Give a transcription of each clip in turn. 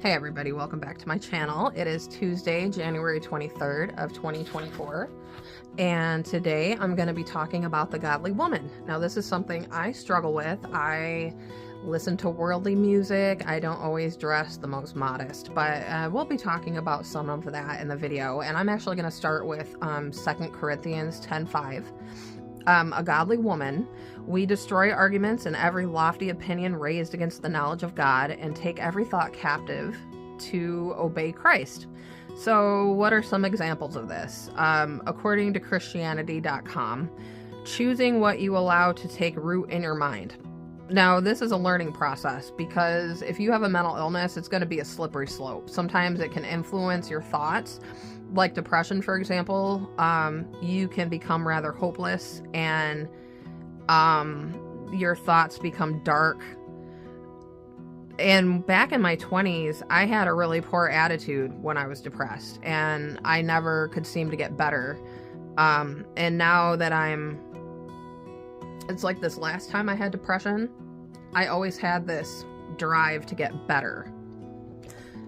Hey everybody, welcome back to my channel. It is Tuesday, January 23rd of 2024, and today I'm going to be talking about the godly woman. Now this is something I struggle with. I listen to worldly music. I don't always dress the most modest, but we'll be talking about some of that in the video, and I'm actually going to start with 2 Corinthians 10:5. A godly woman, we destroy arguments and every lofty opinion raised against the knowledge of God and take every thought captive to obey Christ. So what are some examples of this? According to Christianity.com, choosing what you allow to take root in your mind. Now, this is a learning process because if you have a mental illness, it's going to be a slippery slope. Sometimes it can influence your thoughts. Like depression, for example, you can become rather hopeless and your thoughts become dark. And back in my 20s, I had a really poor attitude when I was depressed, and I never could seem to get better. And now that it's like this last time I had depression, I always had this drive to get better.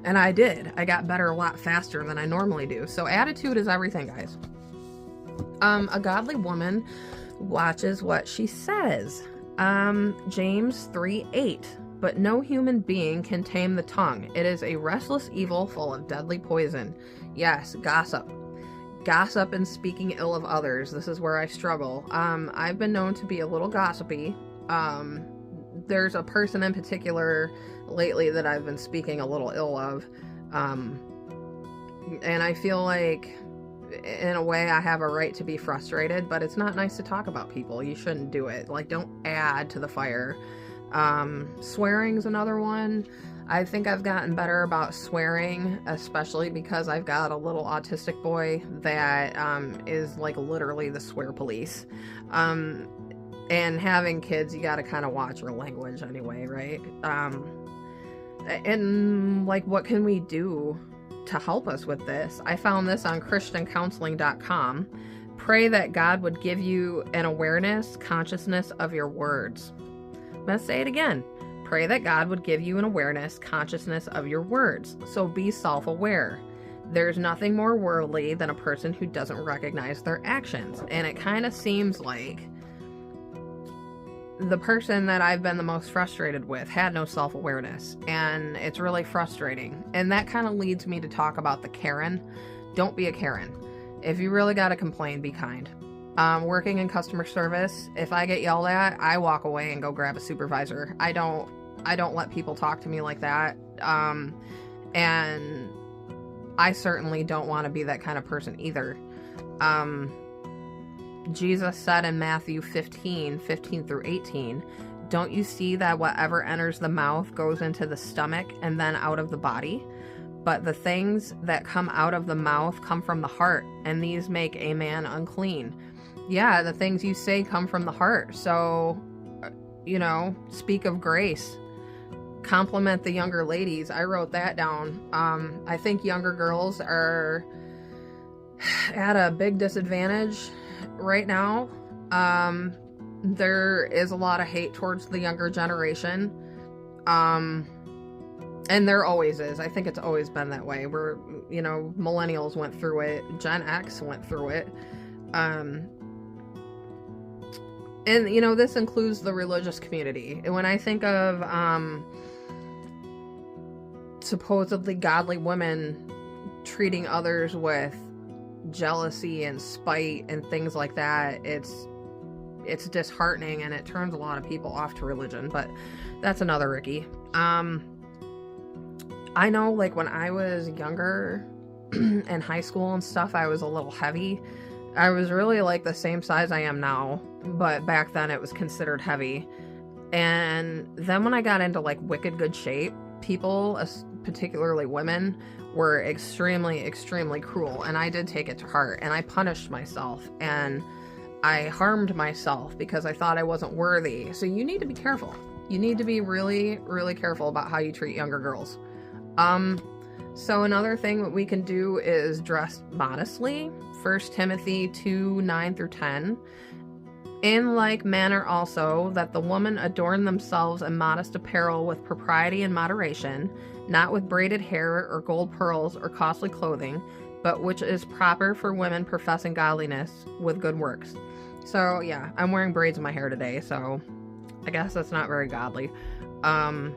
And I did. I got better a lot faster than I normally do. So attitude is everything, guys. A godly woman watches what she says. James 3:8. But no human being can tame the tongue. It is a restless evil full of deadly poison. Yes, gossip. Gossip and speaking ill of others. This is where I struggle. I've been known to be a little gossipy. There's a person in particular lately that I've been speaking a little ill of. And I feel like, in a way, I have a right to be frustrated, but it's not nice to talk about people. You shouldn't do it. Like, don't add to the fire. Swearing's another one. I think I've gotten better about swearing, especially because I've got a little autistic boy that is like literally the swear police. And having kids, you gotta kind of watch your language anyway, right? And like, what can we do to help us with this? I found this on christiancounseling.com. Pray that God would give you an awareness, consciousness of your words. I'm going to say it again. Pray that God would give you an awareness, consciousness of your words. So be self-aware. There's nothing more worldly than a person who doesn't recognize their actions. And it kind of seems like the person that I've been the most frustrated with had no self-awareness. And it's really frustrating. And that kind of leads me to talk about the Karen. Don't be a Karen. If you really got to complain, be kind. Working in customer service, if I get yelled at, I walk away and go grab a supervisor. I don't let people talk to me like that. And I certainly don't want to be that kind of person either. Jesus said in Matthew 15 through 18, don't you see that whatever enters the mouth goes into the stomach and then out of the body? But the things that come out of the mouth come from the heart, and these make a man unclean. Yeah, the things you say come from the heart. So, speak of grace. Compliment the younger ladies. I wrote that down. I think younger girls are at a big disadvantage right now. There is a lot of hate towards the younger generation. And there always is. I think it's always been that way. Millennials went through it. Gen X went through it. And, this includes the religious community. And when I think of supposedly godly women treating others with jealousy and spite and things like that, it's disheartening, and it turns a lot of people off to religion. But that's another Ricky. I know, like, when I was younger in high school and stuff, I was a little heavy. I was really like the same size I am now, but back then it was considered heavy. And then when I got into like wicked good shape, people, particularly women, were extremely, extremely cruel. And I did take it to heart, and I punished myself, and I harmed myself because I thought I wasn't worthy. So you need to be careful. You need to be really, really careful about how you treat younger girls. So another thing that we can do is dress modestly. 1 Timothy 2:9 through 10. In like manner also, that the woman adorn themselves in modest apparel with propriety and moderation, not with braided hair or gold pearls or costly clothing, but which is proper for women professing godliness with good works. So yeah, I'm wearing braids in my hair today, so I guess that's not very godly. But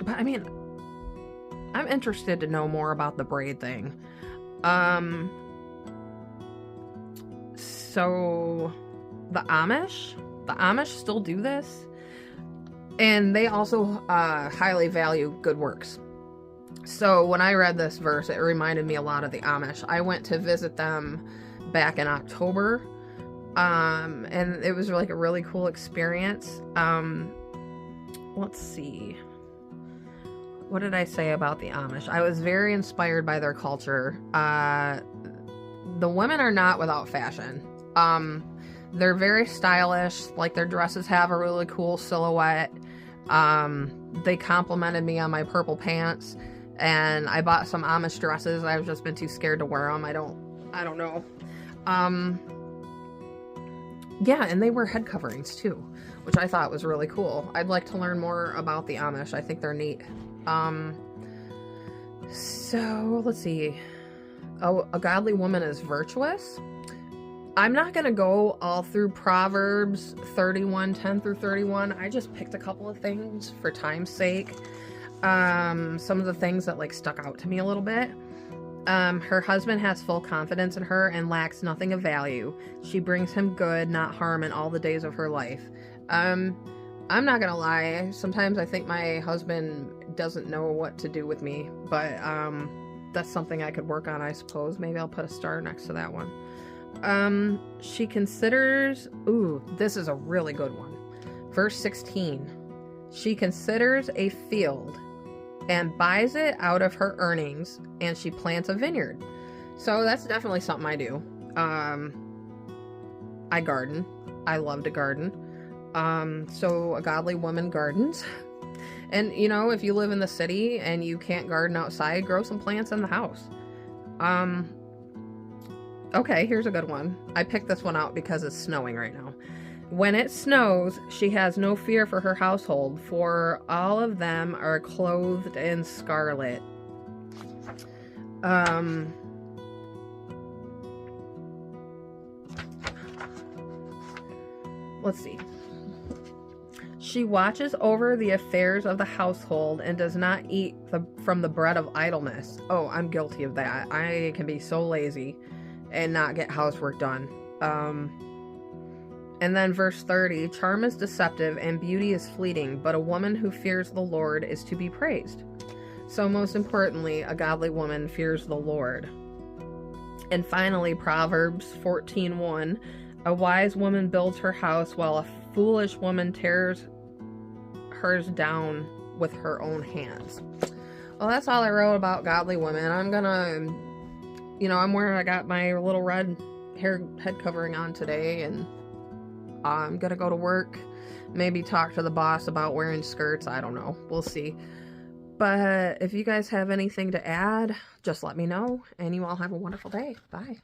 I mean, I'm interested to know more about the braid thing. So the Amish still do this, and they also highly value good works. So when I read this verse, it reminded me a lot of the Amish. I went to visit them back in October, and it was like a really cool experience. Let's see. What did I say about the Amish? I was very inspired by their culture. The women are not without fashion. They're very stylish. Like, their dresses have a really cool silhouette. They complimented me on my purple pants, and I bought some Amish dresses. I've just been too scared to wear them. I don't know. Yeah, and they wear head coverings too, which I thought was really cool. I'd like to learn more about the Amish. I think they're neat. So let's see. Oh, a godly woman is virtuous. I'm not going to go all through Proverbs 31, 10 through 31. I just picked a couple of things for time's sake. Some of the things that like stuck out to me a little bit. Her husband has full confidence in her and lacks nothing of value. She brings him good, not harm, in all the days of her life. I'm not gonna lie. Sometimes I think my husband doesn't know what to do with me, but that's something I could work on, I suppose. Maybe I'll put a star next to that one. She considers, ooh, this is a really good one. Verse 16. She considers a field and buys it out of her earnings, and she plants a vineyard. So that's definitely something I do. I garden. I love to garden. So a godly woman gardens. And, you know, if you live in the city and you can't garden outside, grow some plants in the house. Okay, here's a good one. I picked this one out because it's snowing right now. When it snows, she has no fear for her household, for all of them are clothed in scarlet. Let's see. She watches over the affairs of the household and does not eat from the bread of idleness. Oh, I'm guilty of that. I can be so lazy and not get housework done. And then verse 30, charm is deceptive and beauty is fleeting, but a woman who fears the Lord is to be praised. So most importantly, a godly woman fears the Lord. And finally, Proverbs 14:1, a wise woman builds her house while a foolish woman tears hers down with her own hands. Well, that's all I wrote about godly women. I'm gonna, I got my little red head covering on today, and I'm gonna go to work, maybe talk to the boss about wearing skirts. I don't know. We'll see. But if you guys have anything to add, just let me know, and you all have a wonderful day. Bye.